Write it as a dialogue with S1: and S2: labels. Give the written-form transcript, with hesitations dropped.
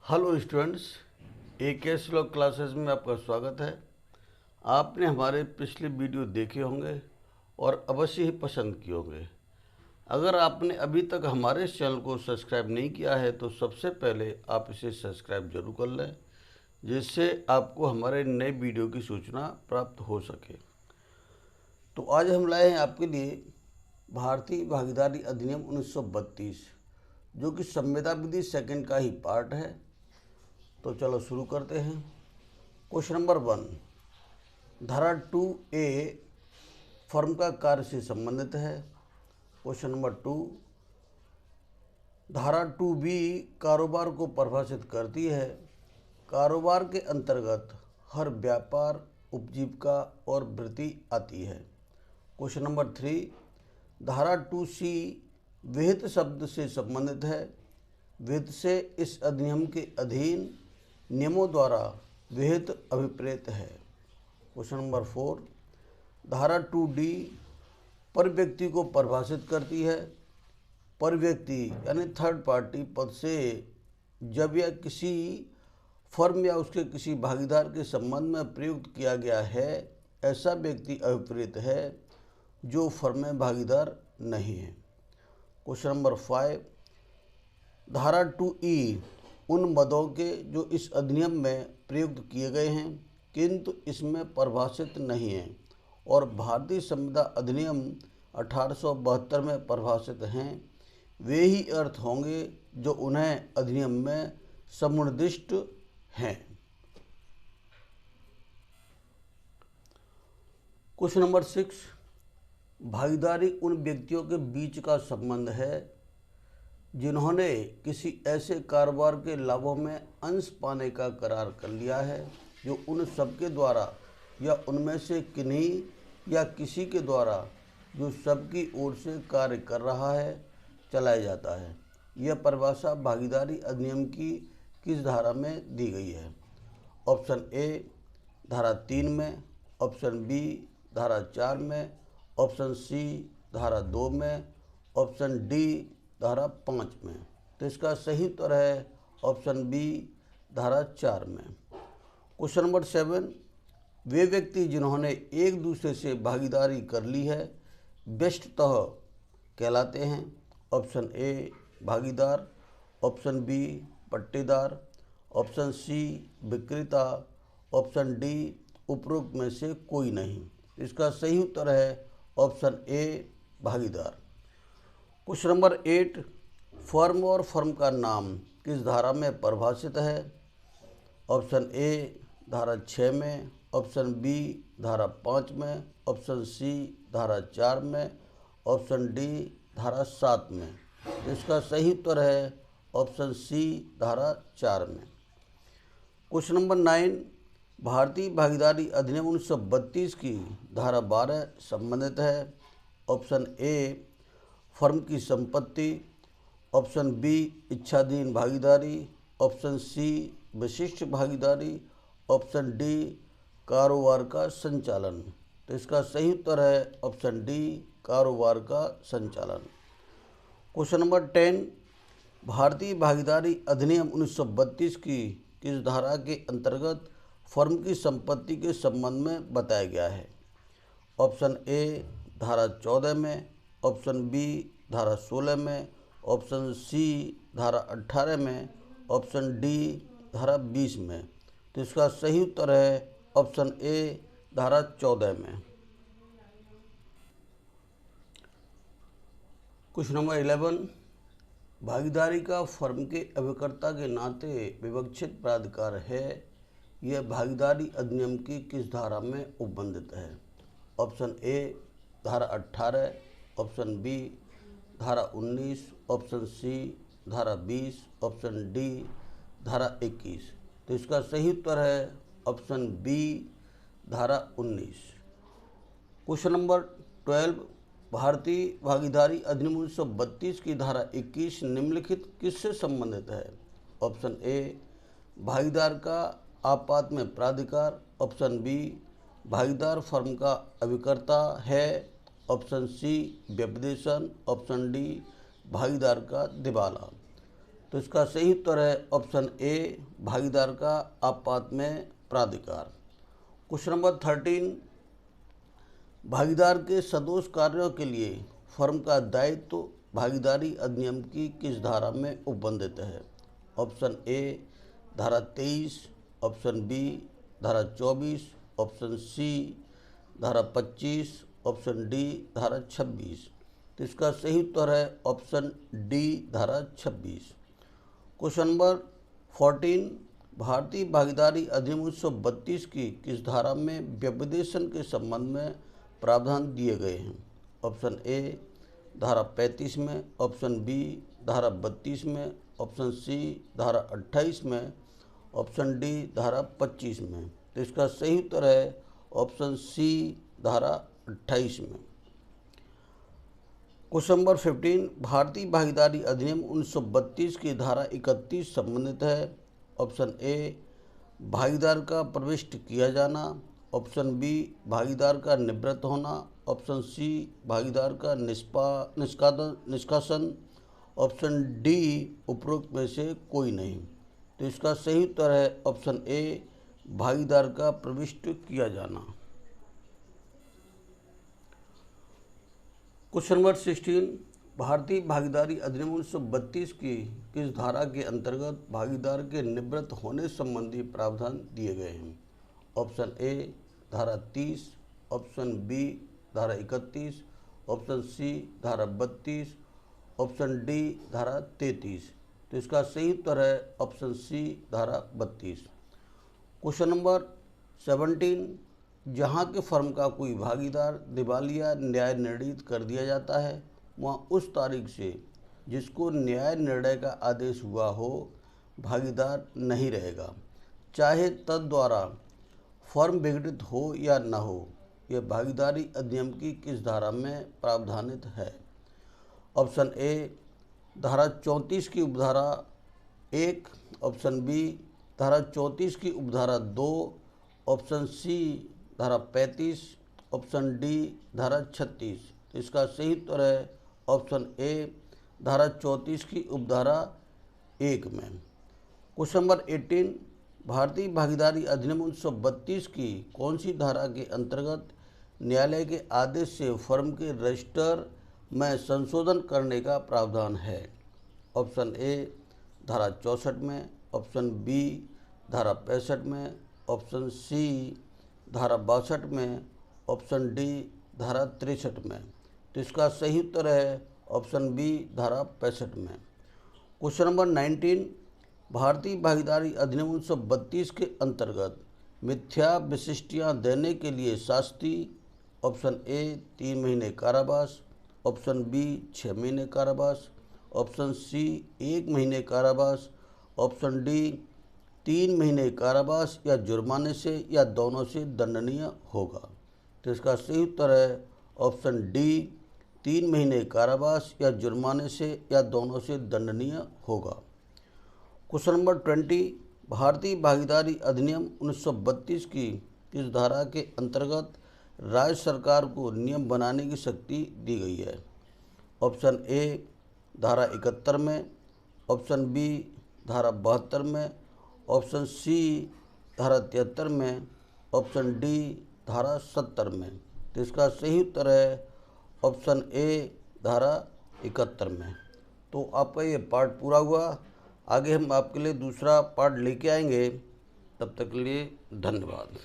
S1: Hello students, AKS law classes में आपका स्वागत है। आपने हमारे पिछले वीडियो देखे होंगे और अवश्य ही पसंद किए होंगे। अगर आपने अभी तक हमारे इस चैनल को सब्सक्राइब नहीं किया है तो सबसे पहले आप इसे सब्सक्राइब जरूर कर लें, जिससे आपको हमारे नए वीडियो की सूचना प्राप्त हो सके। तो आज हम लाए हैं आपके लिए भारतीय भागीदारी अधिनियम 1932, जो कि संविदा विधि सेकंड का ही पार्ट है। तो चलो शुरू करते हैं। क्वेश्चन नंबर 1, धारा 2A फर्म का कार्य से संबंधित है। क्वेश्चन नंबर 2, धारा 2B कारोबार को परिभाषित करती है। कारोबार के अंतर्गत हर व्यापार, उपजीविका और वृत्ति आती है। क्वेश्चन नंबर 3, धारा 2C विहित शब्द से संबंधित है। विहित से इस अधिनियम के अधीन नियमों द्वारा विहित अभिप्रेत है। क्वेश्चन नंबर 4, धारा 2D पर व्यक्ति को परिभाषित करती है। पर व्यक्ति यानी थर्ड पार्टी पद से जब यह किसी फर्म या उसके किसी भागीदार के संबंध में प्रयुक्त किया गया है, ऐसा व्यक्ति अभिप्रेत है जो फर्म में भागीदार नहीं है। क्वेश्चन नंबर 5, धारा 2E उन मदों के जो इस अधिनियम में प्रयुक्त किए गए हैं किंतु इसमें परिभाषित नहीं हैं और भारतीय संविदा अधिनियम 1872 में परिभाषित हैं, वे ही अर्थ होंगे जो उन्हें अधिनियम में समुन्निष्ट हैं। क्वेश्चन नंबर 6, भागीदारी उन व्यक्तियों के बीच का संबंध है जिन्होंने किसी ऐसे कारोबार के लाभों में अंश पाने का करार कर लिया है जो उन सबके द्वारा या उनमें से किन्हीं या किसी के द्वारा जो सबकी ओर से कार्य कर रहा है चलाया जाता है। यह परिभाषा भागीदारी अधिनियम की किस धारा में दी गई है? ऑप्शन ए धारा 3 में, ऑप्शन बी धारा 4 में, ऑप्शन सी धारा 2 में, ऑप्शन डी धारा 5 में। तो इसका सही उत्तर है ऑप्शन बी धारा 4 में। क्वेश्चन नंबर 7, वे व्यक्ति जिन्होंने एक दूसरे से भागीदारी कर ली है व्यष्टतः कहलाते हैं। ऑप्शन ए भागीदार, ऑप्शन बी पट्टेदार, ऑप्शन सी विक्रेता, ऑप्शन डी उपरोक्त में से कोई नहीं। इसका सही उत्तर है ऑप्शन ए भागीदार। क्वेश्चन नंबर 8, फर्म और फर्म का नाम किस धारा में परिभाषित है? ऑप्शन ए धारा 6 में, ऑप्शन बी धारा 5 में, ऑप्शन सी धारा 4 में, ऑप्शन डी धारा 7 में। इसका सही उत्तर है ऑप्शन सी धारा 4 में। क्वेश्चन नंबर 9, भारतीय भागीदारी अधिनियम 1932 की धारा 12 संबंधित है। ऑप्शन ए फर्म की संपत्ति, ऑप्शन बी इच्छाधीन भागीदारी, ऑप्शन सी विशिष्ट भागीदारी, ऑप्शन डी कारोबार का संचालन। तो इसका सही उत्तर है ऑप्शन डी कारोबार का संचालन। क्वेश्चन नंबर 10, भारतीय भागीदारी अधिनियम 1932 की किस धारा के अंतर्गत फर्म की संपत्ति के संबंध में बताया गया है? ऑप्शन ए धारा 14 में, ऑप्शन बी धारा 16 में, ऑप्शन सी धारा 18 में, ऑप्शन डी धारा 20 में। तो इसका सही उत्तर है ऑप्शन ए धारा 14 में। क्वेश्चन नंबर 11, भागीदारी का फर्म के अभिकर्ता के नाते विवक्षित प्राधिकार है। यह भागीदारी अधिनियम की किस धारा में उपबंधित है? ऑप्शन ए धारा 18, ऑप्शन बी धारा 19, ऑप्शन सी धारा 20, ऑप्शन डी धारा 21। तो इसका सही उत्तर है ऑप्शन बी धारा 19। क्वेश्चन नंबर 12, भारतीय भागीदारी अधिनियम 1932 की धारा 21 निम्नलिखित किससे संबंधित है? ऑप्शन ए भागीदार का आपात में प्राधिकार, ऑप्शन बी भागीदार फर्म का अभिकर्ता है, ऑप्शन सी व्यपदेशन, ऑप्शन डी भागीदार का दिवाला। तो इसका सही उत्तर है ऑप्शन ए, भागीदार का आपात में प्राधिकार। क्वेश्चन नंबर 13, भागीदार के सदोष कार्यों के लिए फर्म का दायित्व भागीदारी अधिनियम की किस धारा में उपबंधित है? ऑप्शन ए धारा 23, ऑप्शन बी धारा 24, ऑप्शन सी धारा 25, ऑप्शन डी धारा 26। तो इसका सही उत्तर है ऑप्शन डी धारा 26। क्वेश्चन नंबर 14, भारतीय भागीदारी अधिनियम 1932 की किस धारा में व्यपदेशन के संबंध में प्रावधान दिए गए हैं? ऑप्शन ए धारा 35 में, ऑप्शन बी धारा 32 में, ऑप्शन सी धारा 28 में, ऑप्शन डी धारा 25 में। तो इसका सही उत्तर है ऑप्शन सी धारा 28 में। क्वेश्चन नंबर 15, भारतीय भागीदारी अधिनियम 1932 की धारा 31 संबंधित है। ऑप्शन ए भागीदार का प्रविष्ट किया जाना, ऑप्शन बी भागीदार का निवृत्त होना, ऑप्शन सी भागीदार का निष्कासन, ऑप्शन डी उपरोक्त में से कोई नहीं। तो इसका सही उत्तर है ऑप्शन ए, भागीदार का प्रविष्ट किया जाना। क्वेश्चन नंबर 16, भारतीय भागीदारी अधिनियम 1932 की किस धारा के अंतर्गत भागीदार के निवृत्त होने संबंधी प्रावधान दिए गए हैं? ऑप्शन ए धारा 30, ऑप्शन बी धारा 31, ऑप्शन सी धारा 32, ऑप्शन डी धारा 33। तो इसका सही उत्तर है ऑप्शन सी धारा 32। क्वेश्चन नंबर 17, जहाँ के फर्म का कोई भागीदार दिवालिया न्याय निर्णीत कर दिया जाता है, वहाँ उस तारीख से जिसको न्याय निर्णय का आदेश हुआ हो भागीदार नहीं रहेगा, चाहे तद्वारा फर्म विघटित हो या न हो। यह भागीदारी अधिनियम की किस धारा में प्रावधानित है? ऑप्शन ए धारा 34 की उपधारा 1, ऑप्शन बी धारा 34 की उपधारा 2, ऑप्शन सी धारा 35, ऑप्शन डी धारा 36। तो इसका सही उत्तर है ऑप्शन ए, धारा 34 की उपधारा 1 में। क्वेश्चन नंबर 18, भारतीय भागीदारी अधिनियम 1932 की कौन सी धारा के अंतर्गत न्यायालय के आदेश से फर्म के रजिस्टर में संशोधन करने का प्रावधान है? ऑप्शन ए धारा 64 में, ऑप्शन बी धारा 65 में, ऑप्शन सी धारा 62 में, ऑप्शन डी धारा 63 में। तो इसका सही उत्तर है ऑप्शन बी धारा 65 में। क्वेश्चन नंबर 19, भारतीय भागीदारी अधिनियम 1932 के अंतर्गत मिथ्या विशिष्टियाँ देने के लिए शास्ति ऑप्शन ए 3 महीने कारावास, ऑप्शन बी 6 महीने कारावास, ऑप्शन सी 1 महीने कारावास, ऑप्शन डी 3 महीने कारावास या जुर्माने से या दोनों से दंडनीय होगा। तो इसका सही उत्तर है ऑप्शन डी 3 महीने कारावास या जुर्माने से या दोनों से दंडनीय होगा। क्वेश्चन नंबर 20, भारतीय भागीदारी अधिनियम 1932 की किस धारा के अंतर्गत राज्य सरकार को नियम बनाने की शक्ति दी गई है? ऑप्शन ए धारा 71 में, ऑप्शन बी धारा 72 में, ऑप्शन सी धारा 73 में, ऑप्शन डी धारा 70 में। तो इसका सही उत्तर है ऑप्शन ए धारा 71 में। तो आपका ये पार्ट पूरा हुआ। आगे हम आपके लिए दूसरा पार्ट लेके आएंगे। तब तक के लिए धन्यवाद।